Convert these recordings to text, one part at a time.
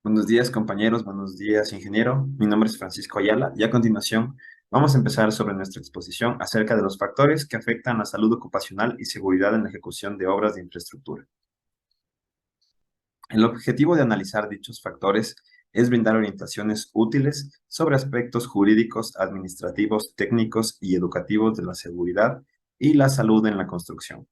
Buenos días, compañeros. Buenos días, ingeniero. Mi nombre es Francisco Ayala y a continuación vamos a empezar sobre nuestra exposición acerca de los factores que afectan la salud ocupacional y seguridad en la ejecución de obras de infraestructura. El objetivo de analizar dichos factores es brindar orientaciones útiles sobre aspectos jurídicos, administrativos, técnicos y educativos de la seguridad y la salud en la construcción,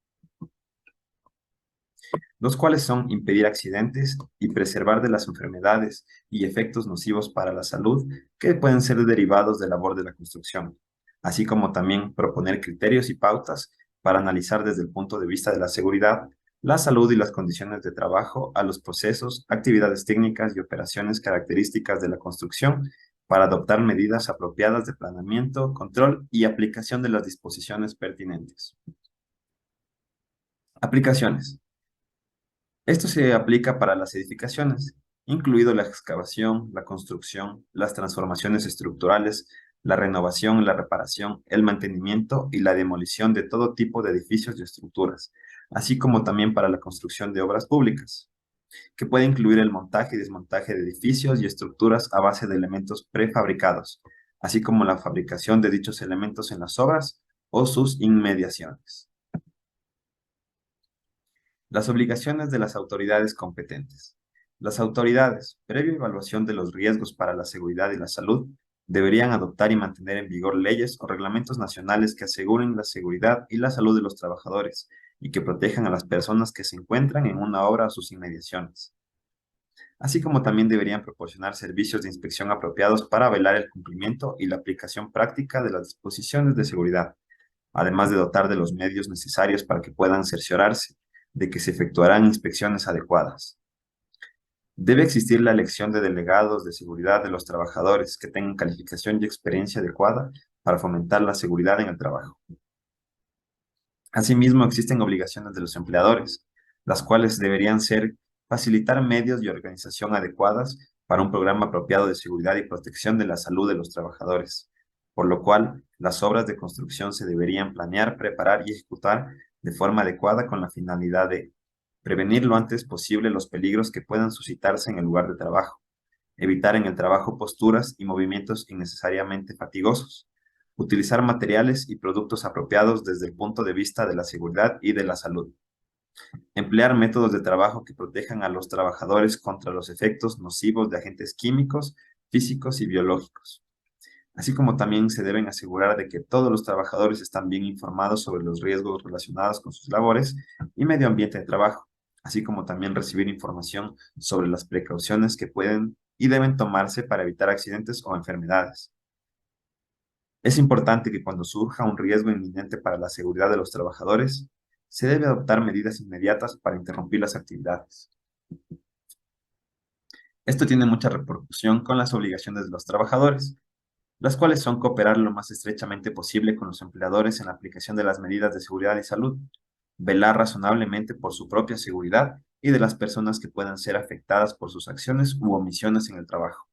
los cuales son impedir accidentes y preservar de las enfermedades y efectos nocivos para la salud que pueden ser derivados de la labor de la construcción, así como también proponer criterios y pautas para analizar desde el punto de vista de la seguridad, la salud y las condiciones de trabajo a los procesos, actividades técnicas y operaciones características de la construcción para adoptar medidas apropiadas de planeamiento, control y aplicación de las disposiciones pertinentes. Aplicaciones. Esto se aplica para las edificaciones, incluido la excavación, la construcción, las transformaciones estructurales, la renovación, la reparación, el mantenimiento y la demolición de todo tipo de edificios y estructuras, así como también para la construcción de obras públicas, que puede incluir el montaje y desmontaje de edificios y estructuras a base de elementos prefabricados, así como la fabricación de dichos elementos en las obras o sus inmediaciones. Las obligaciones de las autoridades competentes. Las autoridades, previa evaluación de los riesgos para la seguridad y la salud, deberían adoptar y mantener en vigor leyes o reglamentos nacionales que aseguren la seguridad y la salud de los trabajadores y que protejan a las personas que se encuentran en una obra o sus inmediaciones. Así como también deberían proporcionar servicios de inspección apropiados para velar el cumplimiento y la aplicación práctica de las disposiciones de seguridad, además de dotar de los medios necesarios para que puedan cerciorarse de que se efectuarán inspecciones adecuadas. Debe existir la elección de delegados de seguridad de los trabajadores que tengan calificación y experiencia adecuada para fomentar la seguridad en el trabajo. Asimismo, existen obligaciones de los empleadores, las cuales deberían ser facilitar medios y organización adecuadas para un programa apropiado de seguridad y protección de la salud de los trabajadores, por lo cual las obras de construcción se deberían planear, preparar y ejecutar de forma adecuada con la finalidad de prevenir lo antes posible los peligros que puedan suscitarse en el lugar de trabajo, evitar en el trabajo posturas y movimientos innecesariamente fatigosos, utilizar materiales y productos apropiados desde el punto de vista de la seguridad y de la salud, emplear métodos de trabajo que protejan a los trabajadores contra los efectos nocivos de agentes químicos, físicos y biológicos, así como también se deben asegurar de que todos los trabajadores están bien informados sobre los riesgos relacionados con sus labores y medio ambiente de trabajo, así como también recibir información sobre las precauciones que pueden y deben tomarse para evitar accidentes o enfermedades. Es importante que cuando surja un riesgo inminente para la seguridad de los trabajadores, se debe adoptar medidas inmediatas para interrumpir las actividades. Esto tiene mucha repercusión con las obligaciones de los trabajadores, las cuales son cooperar lo más estrechamente posible con los empleadores en la aplicación de las medidas de seguridad y salud, velar razonablemente por su propia seguridad y de las personas que puedan ser afectadas por sus acciones u omisiones en el trabajo,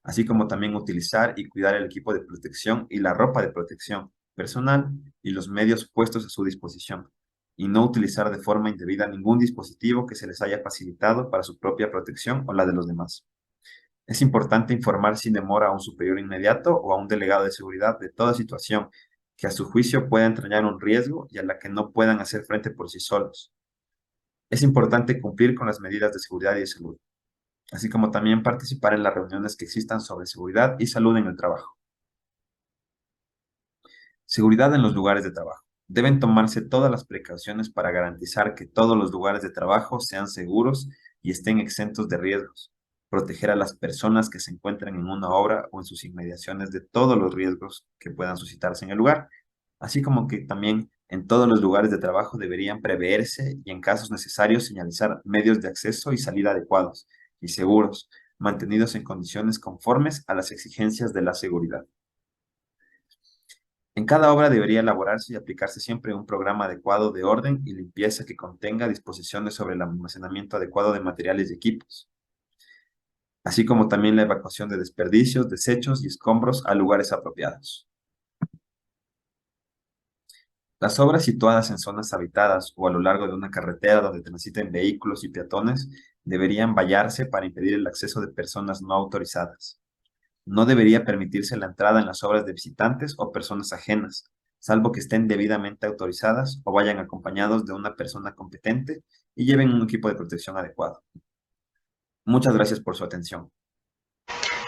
así como también utilizar y cuidar el equipo de protección y la ropa de protección personal y los medios puestos a su disposición, y no utilizar de forma indebida ningún dispositivo que se les haya facilitado para su propia protección o la de los demás. Es importante informar sin demora a un superior inmediato o a un delegado de seguridad de toda situación que a su juicio pueda entrañar un riesgo y a la que no puedan hacer frente por sí solos. Es importante cumplir con las medidas de seguridad y de salud, así como también participar en las reuniones que existan sobre seguridad y salud en el trabajo. Seguridad en los lugares de trabajo. Deben tomarse todas las precauciones para garantizar que todos los lugares de trabajo sean seguros y estén exentos de riesgos. Proteger a las personas que se encuentran en una obra o en sus inmediaciones de todos los riesgos que puedan suscitarse en el lugar, así como que también en todos los lugares de trabajo deberían preverse y en casos necesarios señalizar medios de acceso y salida adecuados y seguros, mantenidos en condiciones conformes a las exigencias de la seguridad. En cada obra debería elaborarse y aplicarse siempre un programa adecuado de orden y limpieza que contenga disposiciones sobre el almacenamiento adecuado de materiales y equipos, así como también la evacuación de desperdicios, desechos y escombros a lugares apropiados. Las obras situadas en zonas habitadas o a lo largo de una carretera donde transiten vehículos y peatones deberían vallarse para impedir el acceso de personas no autorizadas. No debería permitirse la entrada en las obras de visitantes o personas ajenas, salvo que estén debidamente autorizadas o vayan acompañados de una persona competente y lleven un equipo de protección adecuado. Muchas gracias por su atención.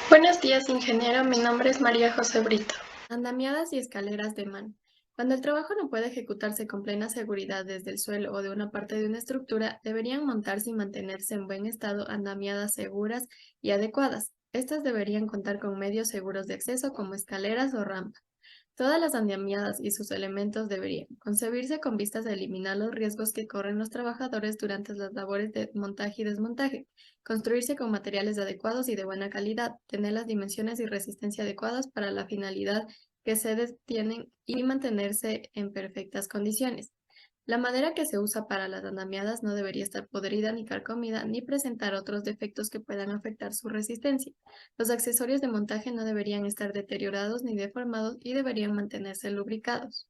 Buenos días, ingeniero. Mi nombre es María José Brito. Andamiadas y escaleras de mano. Cuando el trabajo no puede ejecutarse con plena seguridad desde el suelo o de una parte de una estructura, deberían montarse y mantenerse en buen estado andamiadas seguras y adecuadas. Estas deberían contar con medios seguros de acceso como escaleras o rampas. Todas las andamiadas y sus elementos deberían concebirse con vistas a eliminar los riesgos que corren los trabajadores durante las labores de montaje y desmontaje, construirse con materiales adecuados y de buena calidad, tener las dimensiones y resistencia adecuadas para la finalidad que se detienen y mantenerse en perfectas condiciones. La madera que se usa para las andamiadas no debería estar podrida ni carcomida ni presentar otros defectos que puedan afectar su resistencia. Los accesorios de montaje no deberían estar deteriorados ni deformados y deberían mantenerse lubricados.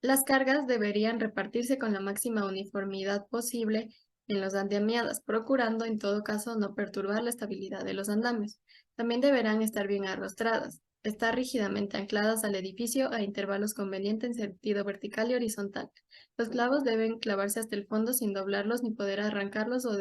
Las cargas deberían repartirse con la máxima uniformidad posible en los andamiadas, procurando en todo caso no perturbar la estabilidad de los andamios. También deberán estar bien arrostradas, estar rígidamente ancladas al edificio a intervalos convenientes en sentido vertical y horizontal. Los clavos deben clavarse hasta el fondo sin doblarlos ni poder arrancarlos o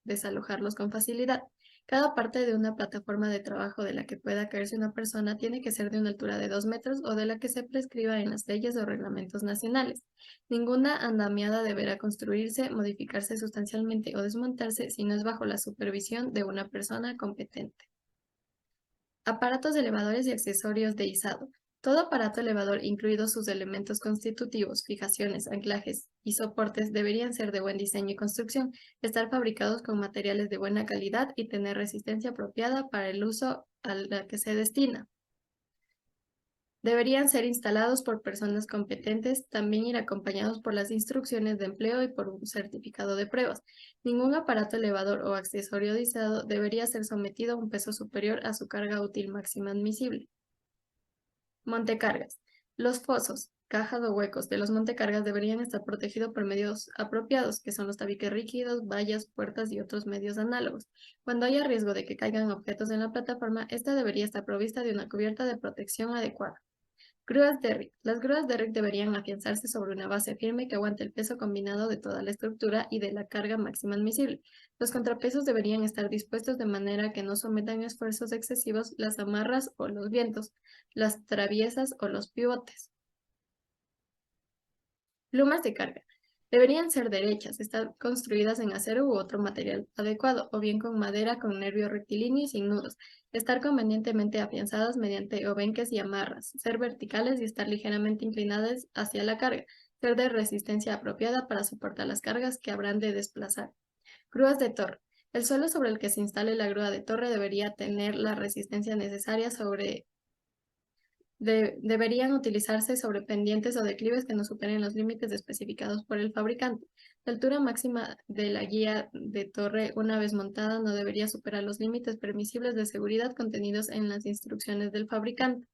desalojarlos con facilidad. Cada parte de una plataforma de trabajo de la que pueda caerse una persona tiene que ser de una altura de 2 metros o de la que se prescriba en las leyes o reglamentos nacionales. Ninguna andamiada deberá construirse, modificarse sustancialmente o desmontarse si no es bajo la supervisión de una persona competente. Aparatos elevadores y accesorios de izado. Todo aparato elevador, incluidos sus elementos constitutivos, fijaciones, anclajes y soportes, deberían ser de buen diseño y construcción, estar fabricados con materiales de buena calidad y tener resistencia apropiada para el uso al que se destina. Deberían ser instalados por personas competentes, también ir acompañados por las instrucciones de empleo y por un certificado de pruebas. Ningún aparato elevador o accesorio de izado debería ser sometido a un peso superior a su carga útil máxima admisible. Montecargas. Los fosos, cajas o huecos de los montecargas deberían estar protegidos por medios apropiados, que son los tabiques rígidos, vallas, puertas y otros medios análogos. Cuando haya riesgo de que caigan objetos en la plataforma, esta debería estar provista de una cubierta de protección adecuada. Grúas Derrick. Las grúas Derrick deberían afianzarse sobre una base firme que aguante el peso combinado de toda la estructura y de la carga máxima admisible. Los contrapesos deberían estar dispuestos de manera que no sometan a esfuerzos excesivos las amarras o los vientos, las traviesas o los pivotes. Plumas de carga. Deberían ser derechas, estar construidas en acero u otro material adecuado, o bien con madera con nervio rectilíneo y sin nudos, estar convenientemente afianzadas mediante obenques y amarras, ser verticales y estar ligeramente inclinadas hacia la carga, ser de resistencia apropiada para soportar las cargas que habrán de desplazar. Grúas de torre. El suelo sobre el que se instale la grúa de torre debería tener la resistencia necesaria deberían utilizarse sobre pendientes o declives que no superen los límites especificados por el fabricante. La altura máxima de la guía de torre una vez montada no debería superar los límites permisibles de seguridad contenidos en las instrucciones del fabricante.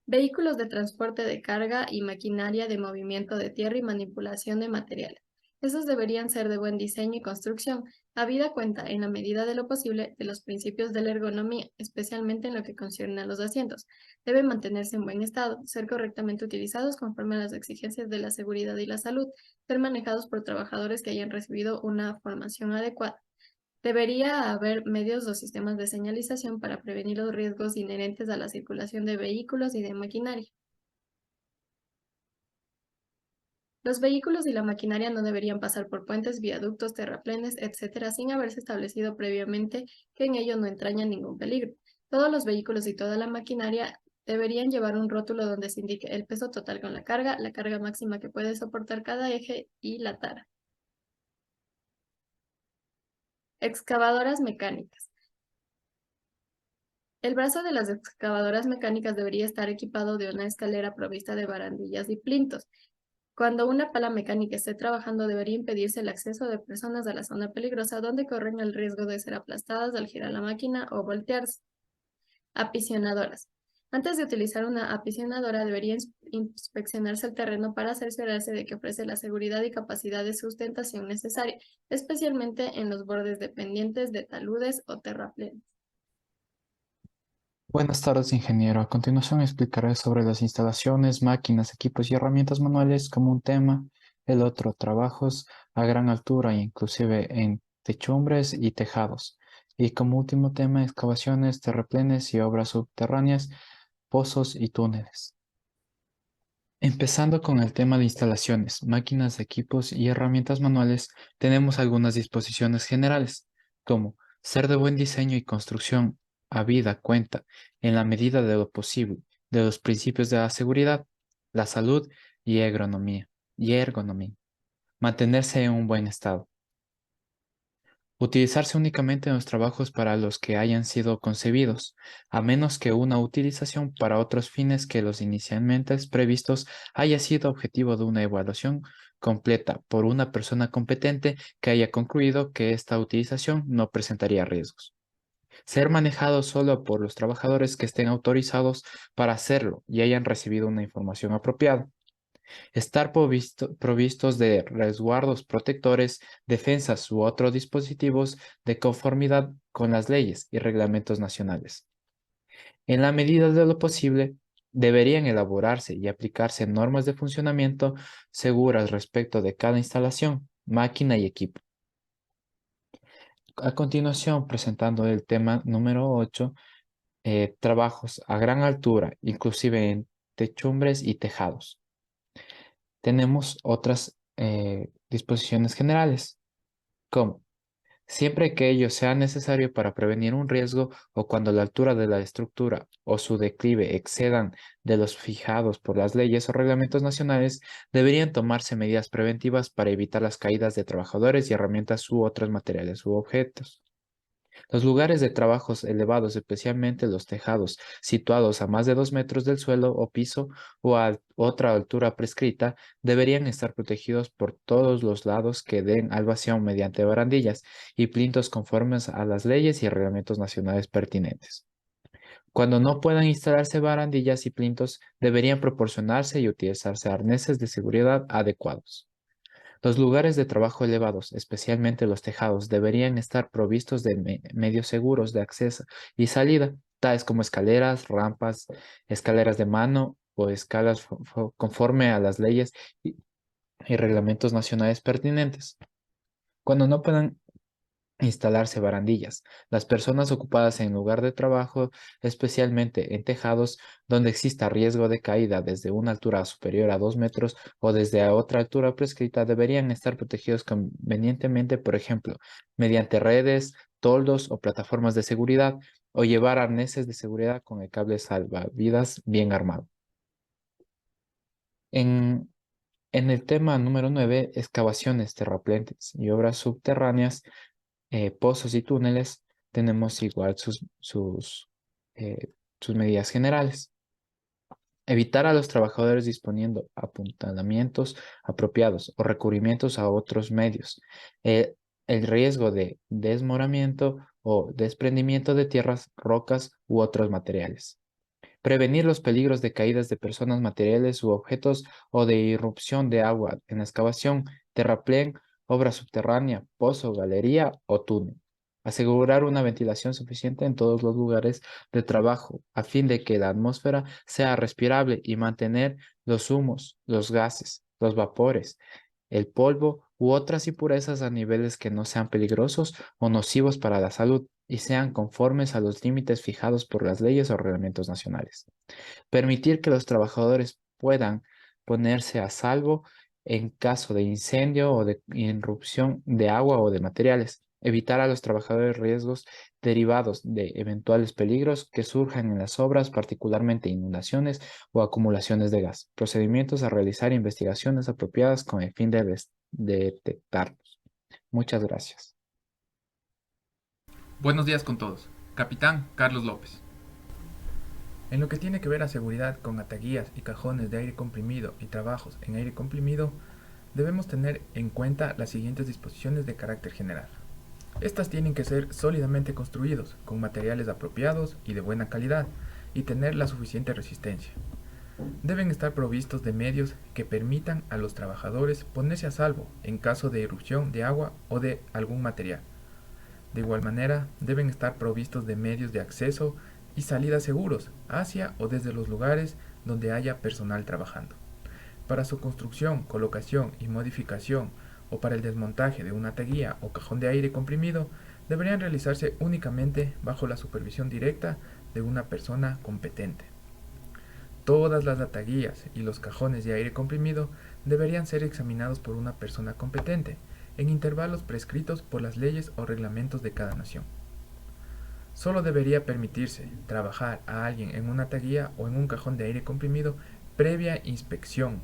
Vehículos de transporte de carga y maquinaria de movimiento de tierra y manipulación de materiales. Esos deberían ser de buen diseño y construcción, habida cuenta, en la medida de lo posible, de los principios de la ergonomía, especialmente en lo que concierne a los asientos. Deben mantenerse en buen estado, ser correctamente utilizados conforme a las exigencias de la seguridad y la salud, ser manejados por trabajadores que hayan recibido una formación adecuada. Debería haber medios o sistemas de señalización para prevenir los riesgos inherentes a la circulación de vehículos y de maquinaria. Los vehículos y la maquinaria no deberían pasar por puentes, viaductos, terraplenes, etcétera, sin haberse establecido previamente que en ello no entraña ningún peligro. Todos los vehículos y toda la maquinaria deberían llevar un rótulo donde se indique el peso total con la carga máxima que puede soportar cada eje y la tara. Excavadoras mecánicas. El brazo de las excavadoras mecánicas debería estar equipado de una escalera provista de barandillas y plintos. Cuando una pala mecánica esté trabajando, debería impedirse el acceso de personas a la zona peligrosa donde corren el riesgo de ser aplastadas al girar la máquina o voltearse. Apisionadoras. Antes de utilizar una apisionadora, debería inspeccionarse el terreno para cerciorarse de que ofrece la seguridad y capacidad de sustentación necesaria, especialmente en los bordes de pendientes de taludes o terraplenes. Buenas tardes, ingeniero. A continuación explicaré sobre las instalaciones, máquinas, equipos y herramientas manuales como un tema, el otro, trabajos a gran altura, inclusive en techumbres y tejados. Y como último tema, excavaciones, terraplenes y obras subterráneas, pozos y túneles. Empezando con el tema de instalaciones, máquinas, equipos y herramientas manuales, tenemos algunas disposiciones generales, como ser de buen diseño y construcción, habida cuenta, en la medida de lo posible, de los principios de la seguridad, la salud y ergonomía, mantenerse en un buen estado. Utilizarse únicamente en los trabajos para los que hayan sido concebidos, a menos que una utilización para otros fines que los inicialmente previstos haya sido objetivo de una evaluación completa por una persona competente que haya concluido que esta utilización no presentaría riesgos. Ser manejado solo por los trabajadores que estén autorizados para hacerlo y hayan recibido una información apropiada. Estar provistos de resguardos protectores, defensas u otros dispositivos de conformidad con las leyes y reglamentos nacionales. En la medida de lo posible, deberían elaborarse y aplicarse normas de funcionamiento seguras respecto de cada instalación, máquina y equipo. A continuación, presentando el tema número 8, trabajos a gran altura, inclusive en techumbres y tejados. Tenemos otras disposiciones generales, como siempre que ello sea necesario para prevenir un riesgo o cuando la altura de la estructura o su declive excedan de los fijados por las leyes o reglamentos nacionales, deberían tomarse medidas preventivas para evitar las caídas de trabajadores y herramientas u otros materiales u objetos. Los lugares de trabajos elevados, especialmente los tejados, situados a más de 2 metros del suelo o piso o a otra altura prescrita, deberían estar protegidos por todos los lados que den al vacío mediante barandillas y plintos conformes a las leyes y reglamentos nacionales pertinentes. Cuando no puedan instalarse barandillas y plintos, deberían proporcionarse y utilizarse arneses de seguridad adecuados. Los lugares de trabajo elevados, especialmente los tejados, deberían estar provistos de medios seguros de acceso y salida, tales como escaleras, rampas, escaleras de mano o escalas conforme a las leyes y reglamentos nacionales pertinentes. Cuando no puedan instalarse barandillas. Las personas ocupadas en lugar de trabajo, especialmente en tejados donde exista riesgo de caída desde una altura superior a 2 metros o desde a otra altura prescrita, deberían estar protegidos convenientemente, por ejemplo, mediante redes, toldos o plataformas de seguridad o llevar arneses de seguridad con el cable salvavidas bien armado. En, en el tema número 9, excavaciones, terraplentes y obras subterráneas, pozos y túneles, tenemos igual sus medidas generales. Evitar a los trabajadores disponiendo apuntalamientos apropiados o recubrimientos a otros medios. El riesgo de desmoronamiento o desprendimiento de tierras, rocas u otros materiales. Prevenir los peligros de caídas de personas, materiales u objetos o de irrupción de agua en la excavación, terraplén, obra subterránea, pozo, galería o túnel. Asegurar una ventilación suficiente en todos los lugares de trabajo a fin de que la atmósfera sea respirable y mantener los humos, los gases, los vapores, el polvo u otras impurezas a niveles que no sean peligrosos o nocivos para la salud y sean conformes a los límites fijados por las leyes o reglamentos nacionales. Permitir que los trabajadores puedan ponerse a salvo en caso de incendio o de irrupción de agua o de materiales. Evitar a los trabajadores riesgos derivados de eventuales peligros que surjan en las obras, particularmente inundaciones o acumulaciones de gas. Procedimientos a realizar investigaciones apropiadas con el fin de detectarlos. Muchas gracias. Buenos días con todos. Capitán Carlos López. En lo que tiene que ver a seguridad con ataguías y cajones de aire comprimido y trabajos en aire comprimido, debemos tener en cuenta las siguientes disposiciones de carácter general. Estas tienen que ser sólidamente construidos, con materiales apropiados y de buena calidad, y tener la suficiente resistencia. Deben estar provistos de medios que permitan a los trabajadores ponerse a salvo en caso de irrupción de agua o de algún material. De igual manera, deben estar provistos de medios de acceso y salida seguros hacia o desde los lugares donde haya personal trabajando. Para su construcción, colocación y modificación o para el desmontaje de una taguía o cajón de aire comprimido, deberían realizarse únicamente bajo la supervisión directa de una persona competente. Todas las ataguías y los cajones de aire comprimido deberían ser examinados por una persona competente, en intervalos prescritos por las leyes o reglamentos de cada nación. Solo debería permitirse trabajar a alguien en una ataguía o en un cajón de aire comprimido previa inspección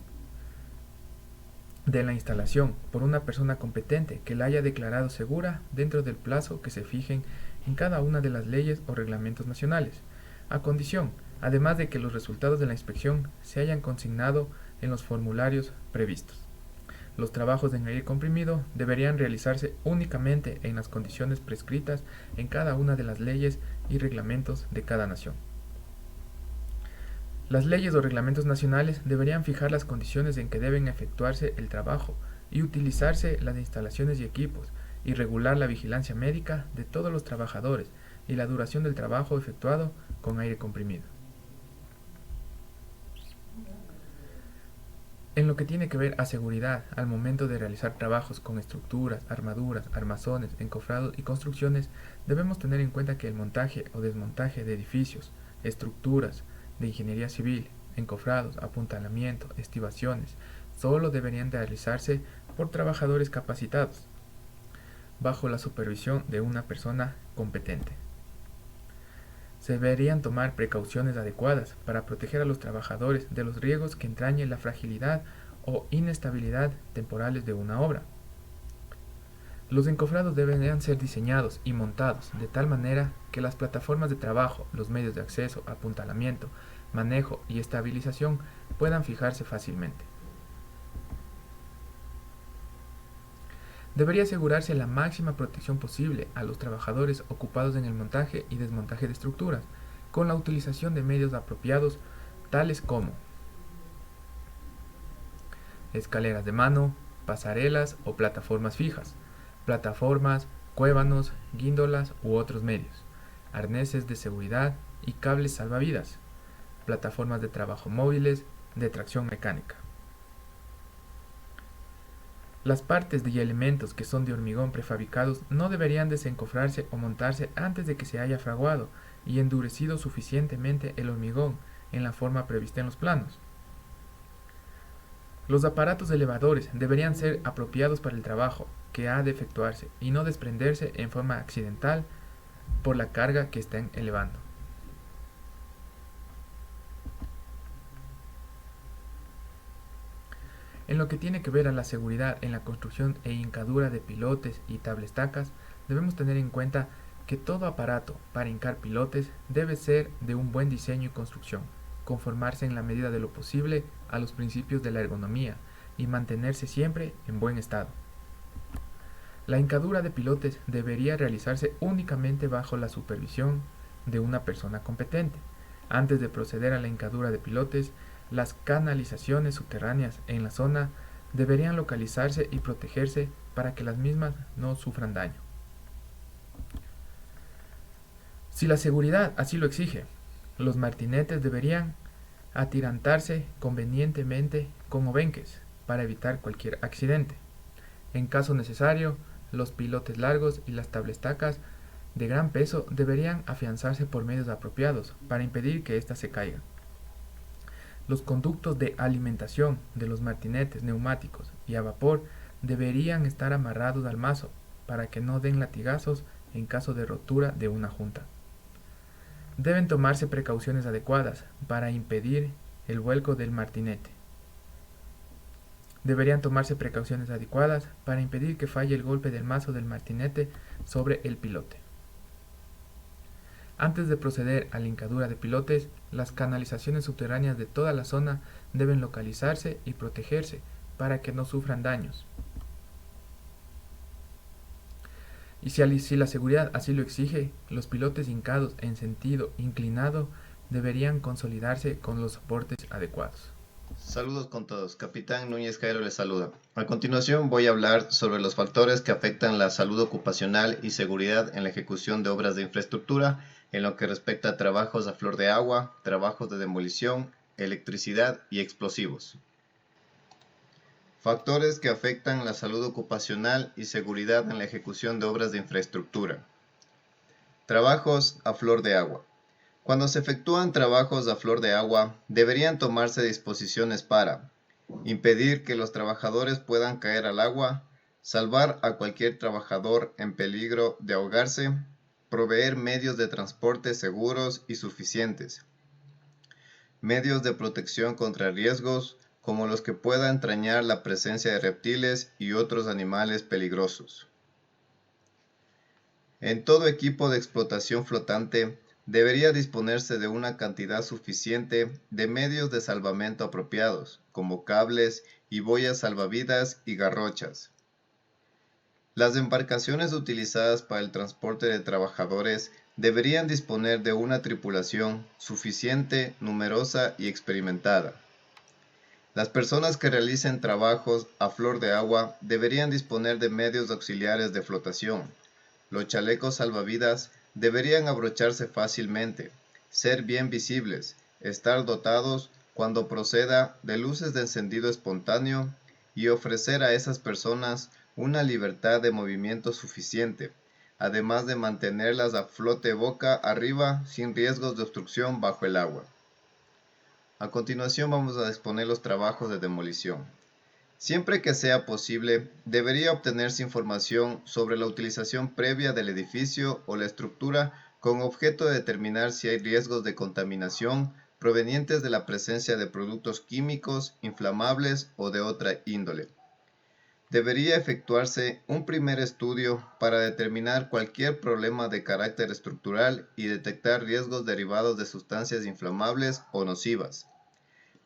de la instalación por una persona competente que la haya declarado segura dentro del plazo que se fijen en cada una de las leyes o reglamentos nacionales, a condición, además de que los resultados de la inspección se hayan consignado en los formularios previstos. Los trabajos en aire comprimido deberían realizarse únicamente en las condiciones prescritas en cada una de las leyes y reglamentos de cada nación. Las leyes o reglamentos nacionales deberían fijar las condiciones en que deben efectuarse el trabajo y utilizarse las instalaciones y equipos, y regular la vigilancia médica de todos los trabajadores y la duración del trabajo efectuado con aire comprimido. En lo que tiene que ver a seguridad al momento de realizar trabajos con estructuras, armaduras, armazones, encofrados y construcciones, debemos tener en cuenta que el montaje o desmontaje de edificios, estructuras de ingeniería civil, encofrados, apuntalamiento, estivaciones, solo deberían realizarse por trabajadores capacitados, bajo la supervisión de una persona competente. Se deberían tomar precauciones adecuadas para proteger a los trabajadores de los riesgos que entrañe la fragilidad o inestabilidad temporales de una obra. Los encofrados deberían ser diseñados y montados de tal manera que las plataformas de trabajo, los medios de acceso, apuntalamiento, manejo y estabilización puedan fijarse fácilmente. Debería asegurarse la máxima protección posible a los trabajadores ocupados en el montaje y desmontaje de estructuras, con la utilización de medios apropiados tales como escaleras de mano, pasarelas o plataformas fijas, plataformas, cuévanos, guíndolas u otros medios, arneses de seguridad y cables salvavidas, plataformas de trabajo móviles de tracción mecánica. Las partes y elementos que son de hormigón prefabricados no deberían desencofrarse o montarse antes de que se haya fraguado y endurecido suficientemente el hormigón en la forma prevista en los planos. Los aparatos elevadores deberían ser apropiados para el trabajo que ha de efectuarse y no desprenderse en forma accidental por la carga que estén elevando. En lo que tiene que ver a la seguridad en la construcción e hincadura de pilotes y tablestacas, debemos tener en cuenta que todo aparato para hincar pilotes debe ser de un buen diseño y construcción, conformarse en la medida de lo posible a los principios de la ergonomía y mantenerse siempre en buen estado. La hincadura de pilotes debería realizarse únicamente bajo la supervisión de una persona competente. Antes de proceder a la hincadura de pilotes, las canalizaciones subterráneas en la zona deberían localizarse y protegerse para que las mismas no sufran daño. Si la seguridad así lo exige, los martinetes deberían atirantarse convenientemente con obenques para evitar cualquier accidente. En caso necesario, los pilotes largos y las tablestacas de gran peso deberían afianzarse por medios apropiados para impedir que éstas se caigan. Los conductos de alimentación de los martinetes neumáticos y a vapor deberían estar amarrados al mazo para que no den latigazos en caso de rotura de una junta. Deben tomarse precauciones adecuadas para impedir el vuelco del martinete. Deberían tomarse precauciones adecuadas para impedir que falle el golpe del mazo del martinete sobre el pilote. Antes de proceder a la hincadura de pilotes, las canalizaciones subterráneas de toda la zona deben localizarse y protegerse para que no sufran daños. Y si la seguridad así lo exige, los pilotes hincados en sentido inclinado deberían consolidarse con los soportes adecuados. Saludos con todos, Capitán Núñez Cairo les saluda. A continuación voy a hablar sobre los factores que afectan la salud ocupacional y seguridad en la ejecución de obras de infraestructura en lo que respecta a trabajos a flor de agua, trabajos de demolición, electricidad y explosivos. Factores que afectan la salud ocupacional y seguridad en la ejecución de obras de infraestructura. Trabajos a flor de agua. Cuando se efectúan trabajos a flor de agua, deberían tomarse disposiciones para impedir que los trabajadores puedan caer al agua, salvar a cualquier trabajador en peligro de ahogarse, proveer medios de transporte seguros y suficientes, medios de protección contra riesgos como los que pueda entrañar la presencia de reptiles y otros animales peligrosos. En todo equipo de explotación flotante, debería disponerse de una cantidad suficiente de medios de salvamento apropiados, como cables y boyas salvavidas y garrochas. Las embarcaciones utilizadas para el transporte de trabajadores deberían disponer de una tripulación suficiente, numerosa y experimentada. Las personas que realicen trabajos a flor de agua deberían disponer de medios auxiliares de flotación. Los chalecos salvavidas deberían abrocharse fácilmente, ser bien visibles, estar dotados cuando proceda de luces de encendido espontáneo y ofrecer a esas personas una libertad de movimiento suficiente, además de mantenerlas a flote boca arriba sin riesgos de obstrucción bajo el agua. A continuación vamos a exponer los trabajos de demolición. Siempre que sea posible, debería obtenerse información sobre la utilización previa del edificio o la estructura con objeto de determinar si hay riesgos de contaminación provenientes de la presencia de productos químicos, inflamables o de otra índole. Debería efectuarse un primer estudio para determinar cualquier problema de carácter estructural y detectar riesgos derivados de sustancias inflamables o nocivas.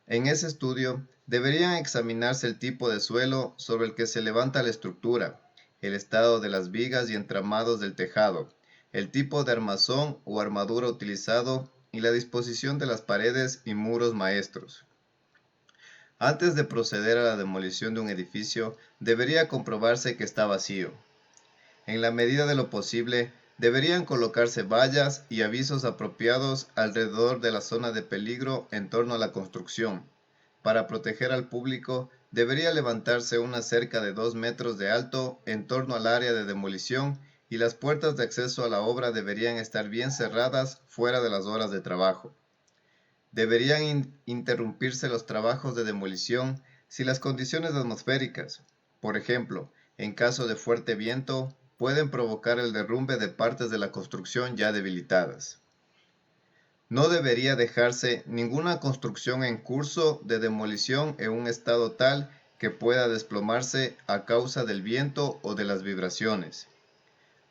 En ese estudio, deberían examinarse el tipo de suelo sobre el que se levanta la estructura, el estado de las vigas y entramados del tejado, el tipo de armazón o armadura utilizado y la disposición de las paredes y muros maestros. Antes de proceder a la demolición de un edificio, debería comprobarse que está vacío. En la medida de lo posible, deberían colocarse vallas y avisos apropiados alrededor de la zona de peligro en torno a la construcción. Para proteger al público, debería levantarse una cerca de 2 metros de alto en torno al área de demolición y las puertas de acceso a la obra deberían estar bien cerradas fuera de las horas de trabajo. Deberían interrumpirse los trabajos de demolición si las condiciones atmosféricas, por ejemplo, en caso de fuerte viento, pueden provocar el derrumbe de partes de la construcción ya debilitadas. No debería dejarse ninguna construcción en curso de demolición en un estado tal que pueda desplomarse a causa del viento o de las vibraciones.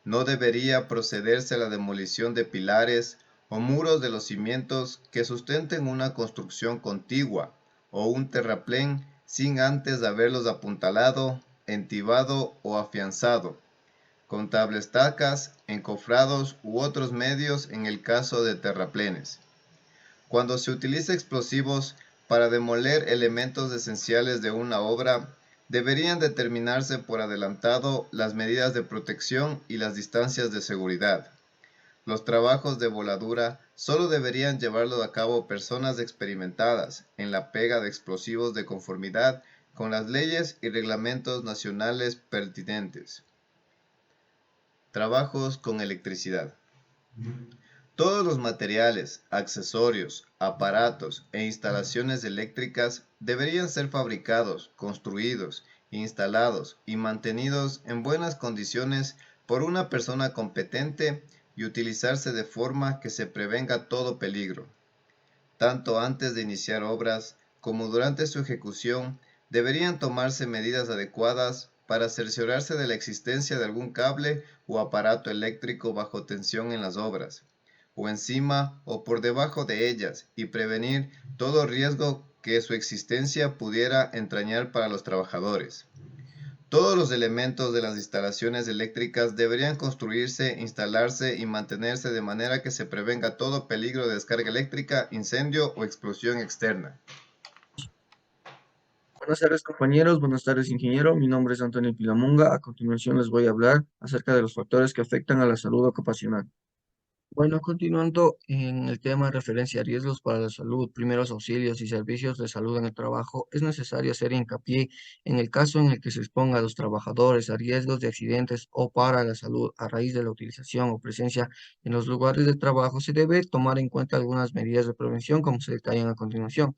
No debería procederse a la demolición de pilares o muros de los cimientos que sustenten una construcción contigua o un terraplén sin antes haberlos apuntalado, entibado o afianzado, con tablestacas, encofrados u otros medios en el caso de terraplenes. Cuando se utiliza explosivos para demoler elementos esenciales de una obra, deberían determinarse por adelantado las medidas de protección y las distancias de seguridad. Los trabajos de voladura solo deberían llevarlos a cabo personas experimentadas en la pega de explosivos de conformidad con las leyes y reglamentos nacionales pertinentes. Trabajos con electricidad. Todos los materiales, accesorios, aparatos e instalaciones eléctricas deberían ser fabricados, construidos, instalados y mantenidos en buenas condiciones por una persona competente y utilizarse de forma que se prevenga todo peligro. Tanto antes de iniciar obras como durante su ejecución, deberían tomarse medidas adecuadas para cerciorarse de la existencia de algún cable o aparato eléctrico bajo tensión en las obras, o encima o por debajo de ellas, y prevenir todo riesgo que su existencia pudiera entrañar para los trabajadores. Todos los elementos de las instalaciones eléctricas deberían construirse, instalarse y mantenerse de manera que se prevenga todo peligro de descarga eléctrica, incendio o explosión externa. Buenas tardes, compañeros. Buenas tardes, ingeniero. Mi nombre es Antonio Pilamunga. A continuación les voy a hablar acerca de los factores que afectan a la salud ocupacional. Bueno, continuando en el tema de referencia a riesgos para la salud, primeros auxilios y servicios de salud en el trabajo, es necesario hacer hincapié en el caso en el que se exponga a los trabajadores a riesgos de accidentes o para la salud a raíz de la utilización o presencia en los lugares de trabajo, se debe tomar en cuenta algunas medidas de prevención como se detallan a continuación.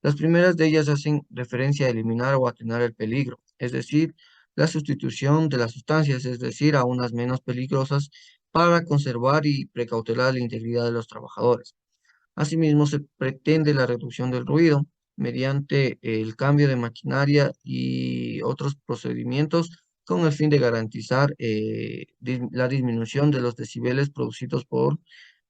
Las primeras de ellas hacen referencia a eliminar o atenuar el peligro, es decir, la sustitución de las sustancias, es decir, a unas menos peligrosas para conservar y precautelar la integridad de los trabajadores. Asimismo, se pretende la reducción del ruido mediante el cambio de maquinaria y otros procedimientos con el fin de garantizar la disminución de los decibeles producidos por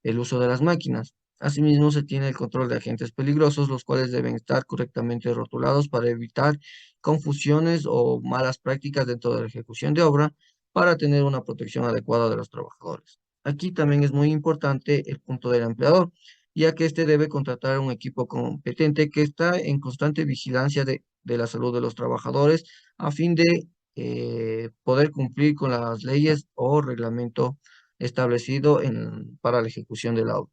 el uso de las máquinas. Asimismo, se tiene el control de agentes peligrosos, los cuales deben estar correctamente rotulados para evitar confusiones o malas prácticas dentro de la ejecución de obra para tener una protección adecuada de los trabajadores. Aquí también es muy importante el punto del empleador, ya que éste debe contratar un equipo competente que está en constante vigilancia de la salud de los trabajadores a fin de poder cumplir con las leyes o reglamento establecido para la ejecución de la obra.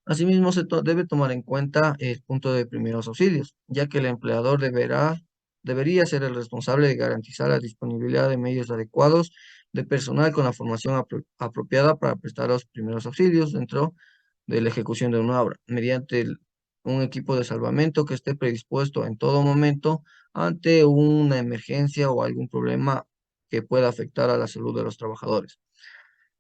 Asimismo, debe tomar en cuenta el punto de primeros auxilios, ya que el empleador debería ser el responsable de garantizar la disponibilidad de medios adecuados de personal con la formación apropiada para prestar los primeros auxilios dentro de la ejecución de una obra, mediante un equipo de salvamento que esté predispuesto en todo momento ante una emergencia o algún problema que pueda afectar a la salud de los trabajadores.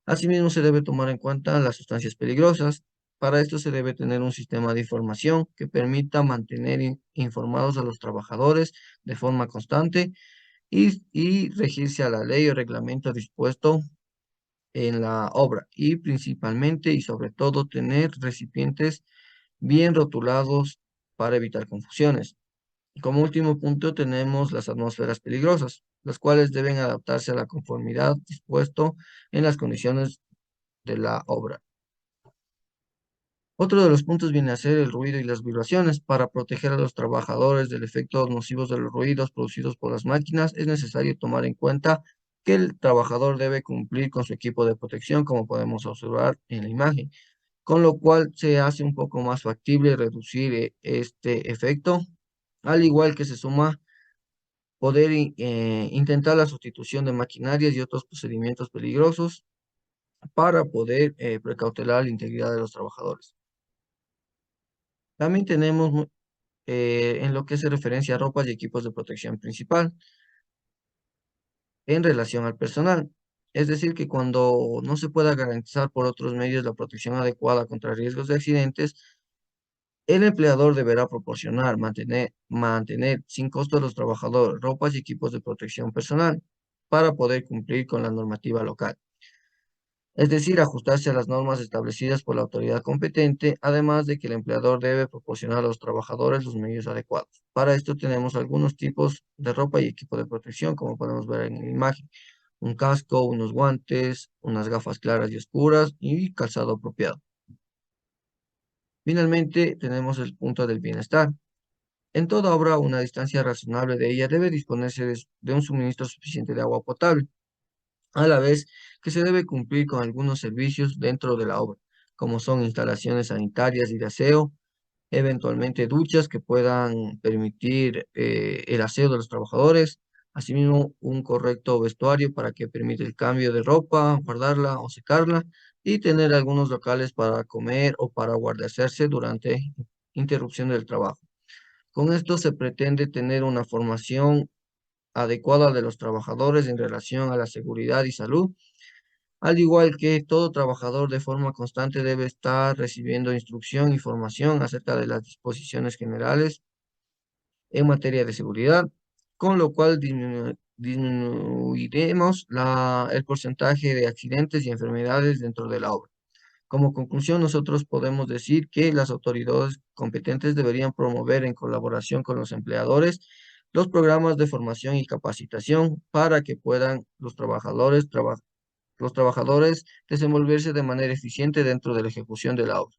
Asimismo, se debe tomar en cuenta las sustancias peligrosas. Para esto se debe tener un sistema de información que permita mantener informados a los trabajadores de forma constante y regirse a la ley o reglamento dispuesto en la obra y principalmente y sobre todo tener recipientes bien rotulados para evitar confusiones. Y como último punto tenemos las atmósferas peligrosas, las cuales deben adaptarse a la conformidad dispuesto en las condiciones de la obra. Otro de los puntos viene a ser el ruido y las vibraciones. Para proteger a los trabajadores del efecto nocivos de los ruidos producidos por las máquinas, es necesario tomar en cuenta que el trabajador debe cumplir con su equipo de protección, como podemos observar en la imagen, con lo cual se hace un poco más factible reducir este efecto, al igual que se suma poder intentar la sustitución de maquinarias y otros procedimientos peligrosos para poder precautelar la integridad de los trabajadores. También tenemos en lo que se referencia a ropas y equipos de protección principal en relación al personal. Es decir, que cuando no se pueda garantizar por otros medios la protección adecuada contra riesgos de accidentes, el empleador deberá proporcionar, mantener sin costo a los trabajadores ropas y equipos de protección personal para poder cumplir con la normativa local. Es decir, ajustarse a las normas establecidas por la autoridad competente, además de que el empleador debe proporcionar a los trabajadores los medios adecuados. Para esto tenemos algunos tipos de ropa y equipo de protección, como podemos ver en la imagen. Un casco, unos guantes, unas gafas claras y oscuras y calzado apropiado. Finalmente, tenemos el punto del bienestar. En toda obra, una distancia razonable de ella debe disponerse de un suministro suficiente de agua potable, a la vez que se debe cumplir con algunos servicios dentro de la obra, como son instalaciones sanitarias y de aseo, eventualmente duchas que puedan permitir el aseo de los trabajadores, asimismo un correcto vestuario para que permita el cambio de ropa, guardarla o secarla, y tener algunos locales para comer o para guarecerse durante interrupción del trabajo. Con esto se pretende tener una formación adecuada de los trabajadores en relación a la seguridad y salud, al igual que todo trabajador de forma constante debe estar recibiendo instrucción y formación acerca de las disposiciones generales en materia de seguridad, con lo cual disminuiremos el porcentaje de accidentes y enfermedades dentro de la obra. Como conclusión, nosotros podemos decir que las autoridades competentes deberían promover en colaboración con los empleadores los programas de formación y capacitación para que puedan los trabajadores desenvolverse de manera eficiente dentro de la ejecución de la obra.